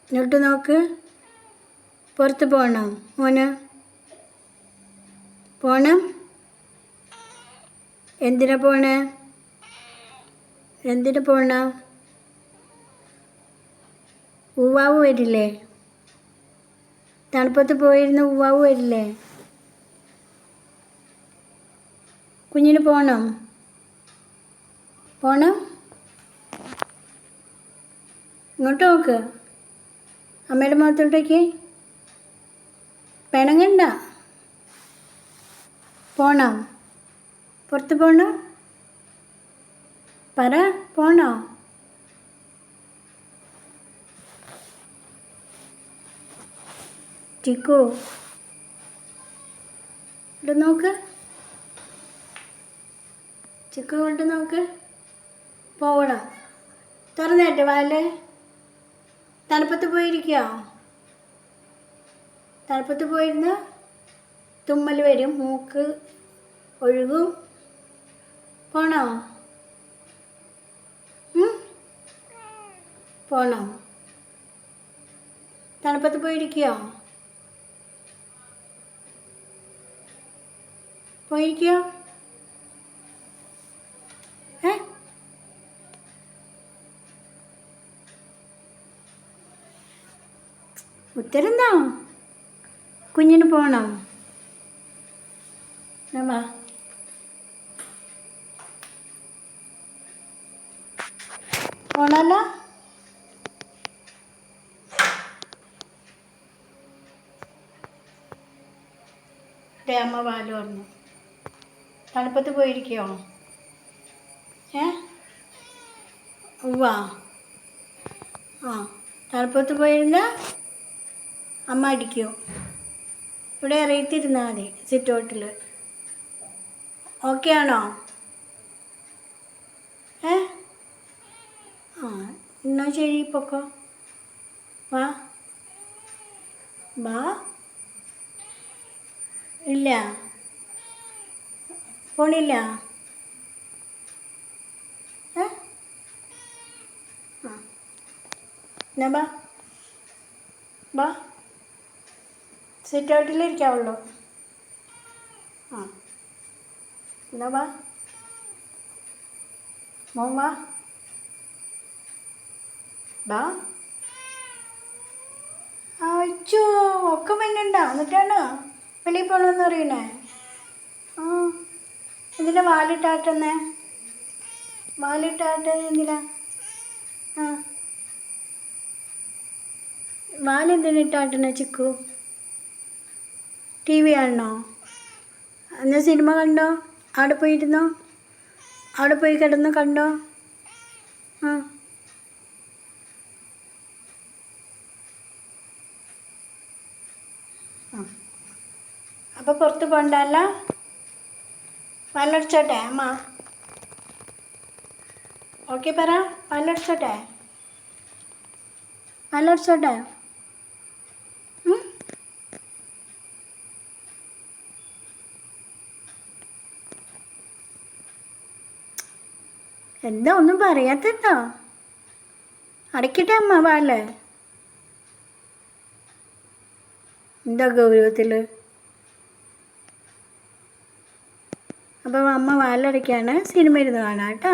ഇങ്ങോട്ട് നോക്ക്. പുറത്ത് പോകണം മോന്? പോണം. എന്തിനാ പോണേ? എന്തിനു പോണ? ഉവ്വാവ് വരില്ലേ? തണുപ്പത്ത് പോയിരുന്ന ഉവ്വാവ് വരില്ലേ? കുഞ്ഞിന് പോണം. പോണം. ഇങ്ങോട്ട് നോക്ക്. അമ്മയുടെ മുഖത്തോട്ടേക്ക്. പിണങ്ങണ്ട. പോണോ? പുറത്ത് പോണോ? പറ, പോണോ? ചിക്കു ഇവിടെ നോക്ക്. ചിക്കു കൊണ്ട് നോക്ക്. പോവണം. തുറന്നേട്ടെ വാല്. തണുപ്പത്ത് പോയിരിക്കോ? തണുപ്പത്ത് പോയിരുന്ന തുമ്മൽ വരും, മൂക്ക് ഒഴുകും. പോണോ? പോണോ? തണുപ്പത്ത് പോയിരിക്കോ? പോയിരിക്കോ? ഉത്തരെന്താ? കുഞ്ഞിന് പോണോ? വാ. പോണല്ലോ. അമ്മ പാല് പറഞ്ഞു. തണുപ്പത്ത് പോയിരിക്കോ? ഉവ്വാ. തണുപ്പത്ത് പോയിരുന്ന അമ്മ അടിക്കും. ഇവിടെ ഇറങ്ങിത്തിരുന്നാൽ മതി, സിറ്റൗട്ടിൽ. ഓക്കെ ആണോ? എന്നാ ശരി, പൊക്കോ. വാ. വാ. ഇല്ല, പോണില്ല. എന്നാ ബാ. ബാ. സിറ്റൗട്ടിലിരിക്കാവുള്ളൂ. എന്നാ വാ. മോൻ വാ. ബാ. അയ്യോ, ഒക്കെ മഞ്ഞുണ്ടോ? എന്നിട്ടാണ് വെളിയിൽ പോകണമെന്ന് അറിയണേ. എന്തിനാ വാലിട്ടാട്ടെന്നേ? വാലിട്ടാട്ടെ എന്തിനാ? വാലെന്തിനിട്ടാട്ടണേ ചിക്കു? TV കാണണോ? എന്നാൽ സിനിമ കണ്ടോ? അവിടെ പോയിരുന്നോ? അവിടെ പോയി കിടന്ന് കണ്ടോ? അപ്പോൾ പുറത്ത് പോകണ്ടല്ല. പല്ലടിച്ചോട്ടെ അമ്മ? ഓക്കെ പറ. പല്ലടിച്ചോട്ടെ? പല്ലടിച്ചോട്ടെ? എന്താ ഒന്നും പറയാത്തെന്താ? അടയ്ക്കട്ടെ അമ്മ വാല്. എന്താ ഗൗരവത്തിൽ? അപ്പോൾ അമ്മ വാലടയ്ക്കാണ്. സിനിമ ഇരുന്ന് കാണാം കേട്ടോ.